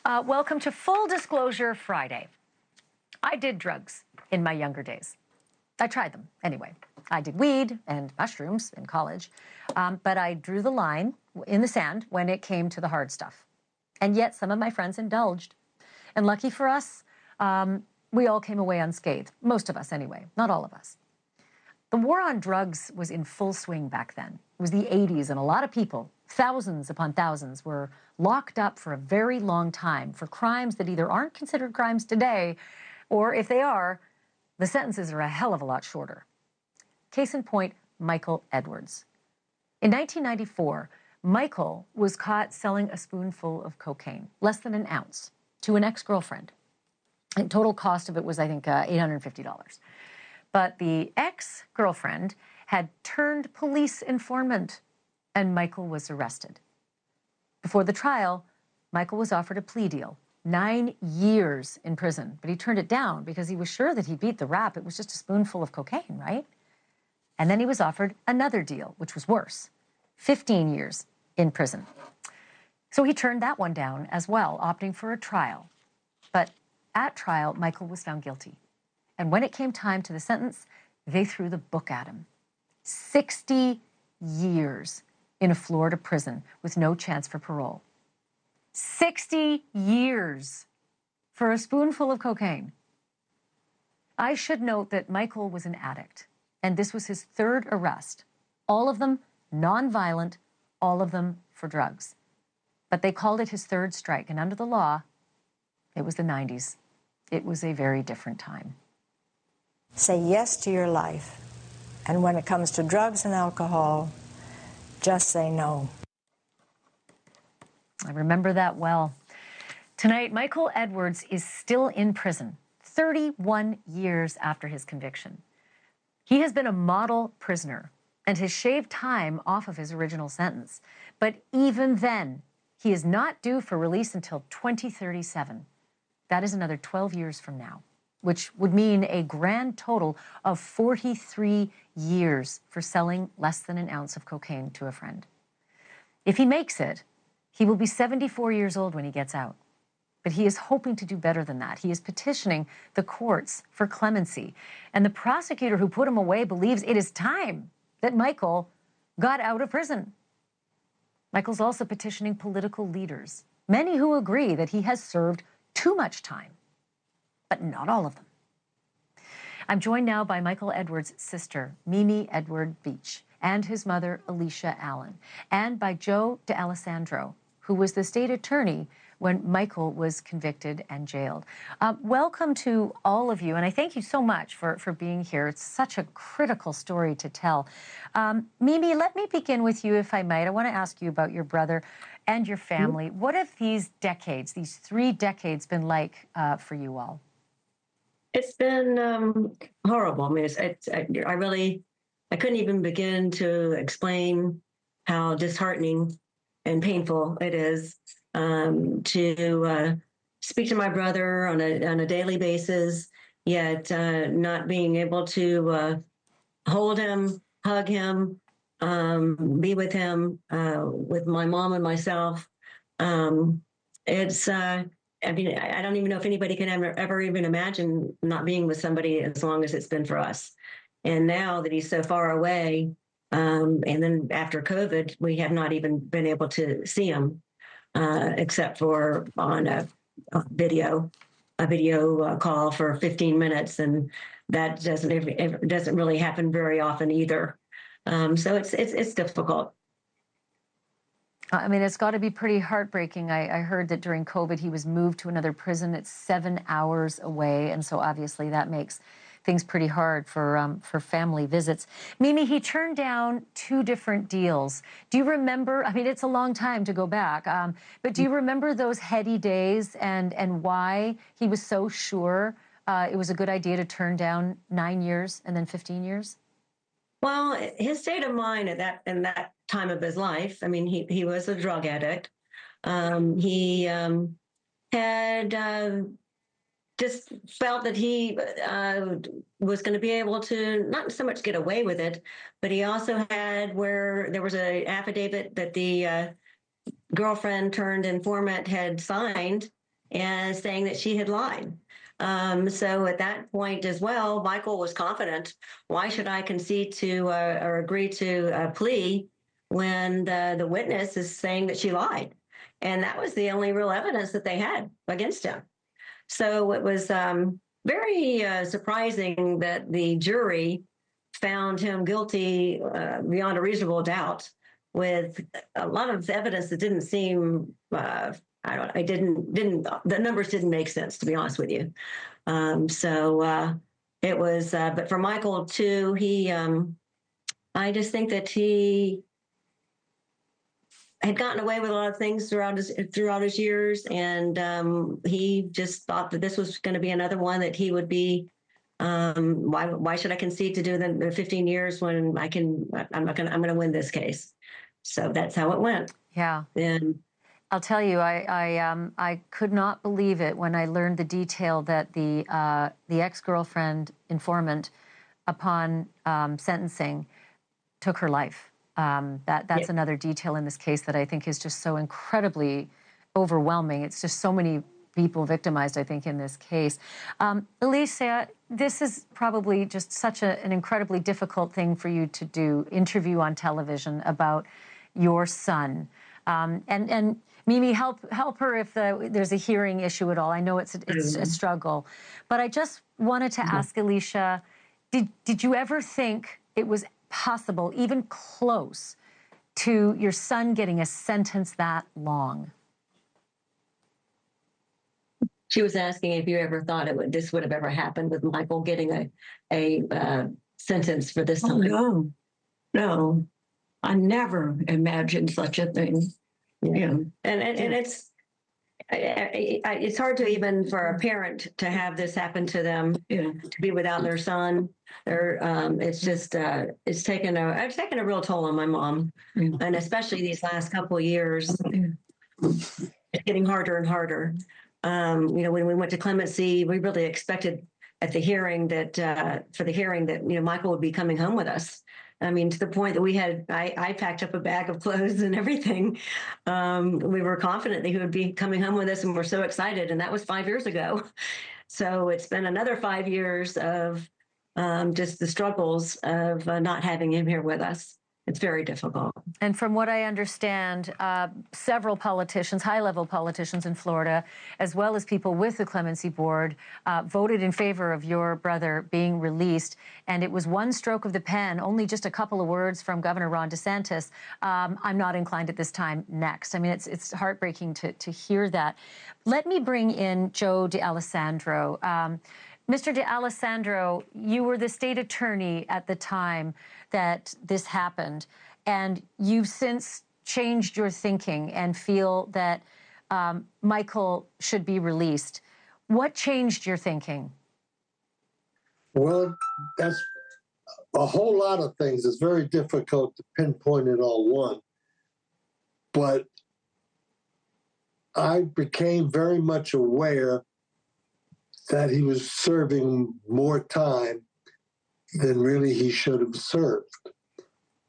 Welcome to Full Disclosure Friday. I did drugs in my younger days. I tried them anyway. I did weed and mushrooms in college, but I drew the line in the sand when it came to the hard stuff. And yet some of my friends indulged. And lucky for us, we all came away unscathed. Most of us anyway, not all of us. The war on drugs was in full swing back then. It was the 80s, and a lot of people, thousands upon thousands, were locked up for a very long time for crimes that either aren't considered crimes today, or if they are, the sentences are a hell of a lot shorter. Case in point, Michael Edwards. In 1994, Michael was caught selling a spoonful of cocaine, less than an ounce, to an ex-girlfriend. The total cost of it was, I think, $850. But the ex-girlfriend had turned police informant, and Michael was arrested. Before the trial, Michael was offered a plea deal, 9 years in prison, but he turned it down because he was sure that he beat the rap. It was just a spoonful of cocaine, right? And then he was offered another deal, which was worse, 15 years in prison. So he turned that one down as well, opting for a trial. But at trial, Michael was found guilty. And when it came time to the sentence, they threw the book at him. 60 years in a Florida prison with no chance for parole. 60 years for a spoonful of cocaine. I should note that Michael was an addict, and this was his third arrest. All of them nonviolent, all of them for drugs. But they called it his third strike, and under the law, it was the 90s. It was a very different time. Say yes to your life. And when it comes to drugs and alcohol, just say no. I remember that well. Tonight, Michael Edwards is still in prison, 31 years after his conviction. He has been a model prisoner and has shaved time off of his original sentence. But even then, he is not due for release until 2037. That is another 12 years from now, which would mean a grand total of 43 years for selling less than an ounce of cocaine to a friend. If he makes it, he will be 74 years old when he gets out. But he is hoping to do better than that. He is petitioning the courts for clemency. And the prosecutor who put him away believes it is time that Michael got out of prison. Michael's also petitioning political leaders, many who agree that he has served too much time, but not all of them. I'm joined now by Michael Edwards' sister, Mimi Edward Beach, and his mother, Alicia Allan, and by Joe D'Alessandro, who was the state attorney when Michael was convicted and jailed. Welcome to all of you, and I thank you so much for being here. It's such a critical story to tell. Mimi, let me begin with you, if I might. I want to ask you about your brother and your family. Mm-hmm. What have these decades, these 3 decades, been like for you all? It's been horrible. I mean, I couldn't even begin to explain how disheartening and painful it is to speak to my brother on a daily basis, yet not being able to hold him, hug him, be with him, with my mom and myself. I mean, I don't even know if anybody can ever even imagine not being with somebody as long as it's been for us. And now that he's so far away, and then after COVID, we have not even been able to see him, except for on a video call for 15 minutes. And that doesn't really happen very often either. So it's difficult. I mean, it's got to be pretty heartbreaking. I heard that during COVID, he was moved to another prison. It's 7 hours away. And so obviously that makes things pretty hard for family visits. Mimi, he turned down 2 different deals. Do you remember? I mean, it's a long time to go back. But do you remember those heady days and why he was so sure it was a good idea to turn down 9 years and then 15 years? Well, his state of mind in that time of his life, I mean, he was a drug addict. He had just felt that he was going to be able to not so much get away with it, but he also had where there was an affidavit that the girlfriend turned informant had signed and saying that she had lied. So at that point as well, Michael was confident. Why should I concede to or agree to a plea when the witness is saying that she lied? And that was the only real evidence that they had against him. So it was very surprising that the jury found him guilty beyond a reasonable doubt, with a lot of evidence that didn't seem. The numbers didn't make sense, to be honest with you. It was, but for Michael too, I just think that he had gotten away with a lot of things throughout his years, and he just thought that this was going to be another one that he would be. Why should I concede to do the 15 years when I'm going to win this case? So that's how it went. Yeah. And I'll tell you, I could not believe it when I learned the detail that the ex-girlfriend informant, upon sentencing, took her life. That's another detail in this case that I think is just so incredibly overwhelming. It's just so many people victimized, I think, in this case. Alicia, this is probably just such an incredibly difficult thing for you to do, interview on television about your son. And Mimi, help her if there's a hearing issue at all. I know it's a struggle. But I just wanted to ask Alicia, did you ever think it was possible, even close, to your son getting a sentence that long? She was asking if you ever thought this would have ever happened with Michael getting a sentence for this time. Oh, no, I never imagined such a thing. Yeah. And it's hard to even for a parent to have this happen to them, to be without their son. It's taken a real toll on my mom, and especially these last couple of years, it's getting harder and harder. When we went to clemency, we really expected at the hearing that Michael would be coming home with us. I mean, to the point that I packed up a bag of clothes and everything. We were confident that he would be coming home with us, and we're so excited. And that was 5 years ago. So it's been another 5 years of just the struggles of not having him here with us. It's very difficult. And from what I understand, several politicians, high-level politicians in Florida, as well as people with the Clemency Board, voted in favor of your brother being released. And it was one stroke of the pen, only just a couple of words from Governor Ron DeSantis. I'm not inclined at this time, next. I mean, it's heartbreaking to hear that. Let me bring in Joe D'Alessandro. Mr. D'Alessandro, you were the state attorney at the time that this happened, and you've since changed your thinking and feel that Michael should be released. What changed your thinking? Well, that's a whole lot of things. It's very difficult to pinpoint it on one. But I became very much aware that he was serving more time than really he should have served.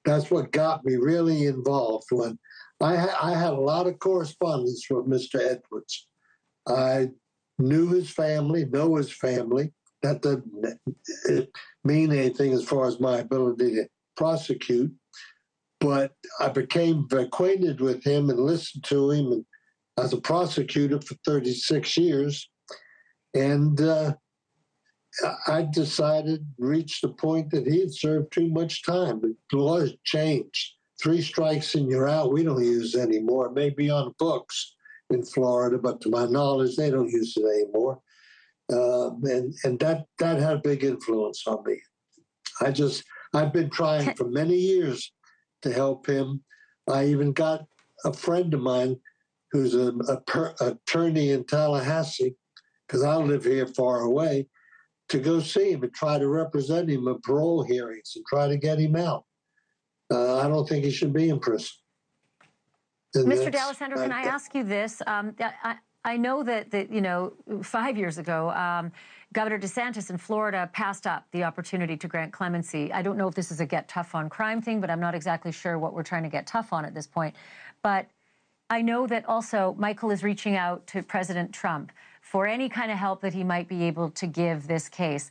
That's what got me really involved. When I had a lot of correspondence with Mr. Edwards. I knew his family, know his family. That doesn't mean anything as far as my ability to prosecute. But I became acquainted with him and listened to him as a prosecutor for 36 years. And I decided, reached the point that he had served too much time. The law has changed. 3 strikes and you're out. We don't use it anymore. It may be on the books in Florida, but to my knowledge, they don't use it anymore. And that had a big influence on me. I've been trying for many years to help him. I even got a friend of mine who's an attorney in Tallahassee, because I live here far away, to go see him and try to represent him in parole hearings and try to get him out. I don't think he should be in prison. Mr. D'Alessandro, can I ask you this? I know that 5 years ago, Governor DeSantis in Florida passed up the opportunity to grant clemency. I don't know if this is a get tough on crime thing, but I'm not exactly sure what we're trying to get tough on at this point. But I know that also Michael is reaching out to President Trump for any kind of help that he might be able to give this case.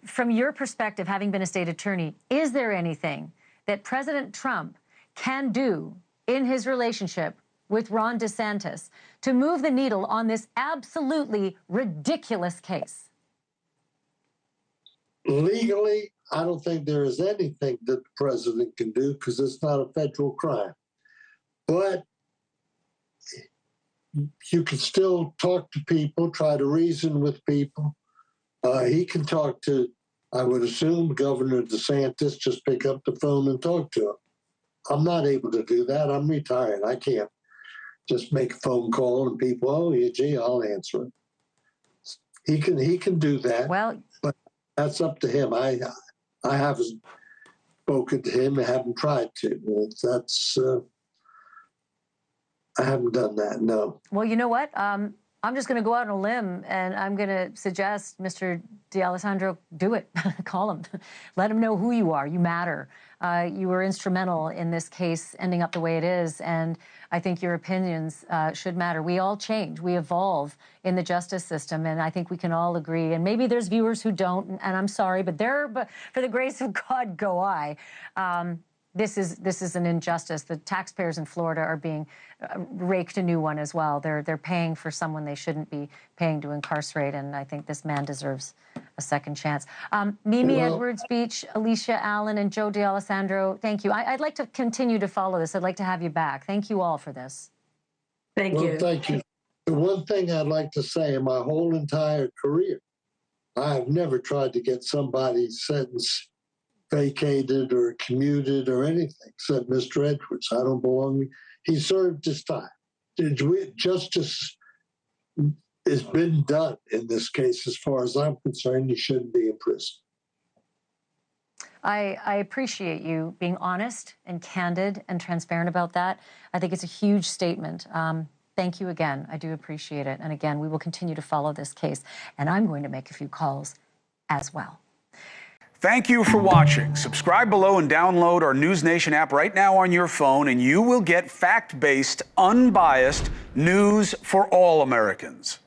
From your perspective, having been a state attorney, is there anything that President Trump can do in his relationship with Ron DeSantis to move the needle on this absolutely ridiculous case? Legally, I don't think there is anything that the president can do because it's not a federal crime. But you can still talk to people, try to reason with people. He can talk to, I would assume, Governor DeSantis, just pick up the phone and talk to him. I'm not able to do that. I'm retired. I can't just make a phone call and people, oh, yeah, gee, I'll answer it. He can do that. Well, but that's up to him. I haven't spoken to him. I haven't tried to. That's I haven't done that, no. Well, you know what? I'm just going to go out on a limb, and I'm going to suggest, Mr. D'Alessandro, do it. Call him. Let him know who you are. You matter. You were instrumental in this case ending up the way it is, and I think your opinions should matter. We all change. We evolve in the justice system, and I think we can all agree. And maybe there's viewers who don't, and I'm sorry, but for the grace of God go I. This is an injustice. The taxpayers in Florida are being raked a new one as well. They're paying for someone they shouldn't be paying to incarcerate, and I think this man deserves a second chance. Mimi Edwards Beach, Alicia Allan, and Joe D'Alessandro, thank you. I'd like to continue to follow this. I'd like to have you back. Thank you all for this. Thank you. Thank you. The one thing I'd like to say in my whole entire career, I've never tried to get somebody's sentence vacated or commuted or anything, except Mr. Edwards. I don't belong. He served his time. Justice has been done in this case. As far as I'm concerned, he shouldn't be in prison. I appreciate you being honest and candid and transparent about that. I think it's a huge statement. Thank you again. I do appreciate it. And again, we will continue to follow this case. And I'm going to make a few calls as well. Thank you for watching. Subscribe below and download our NewsNation app right now on your phone, and you will get fact-based, unbiased news for all Americans.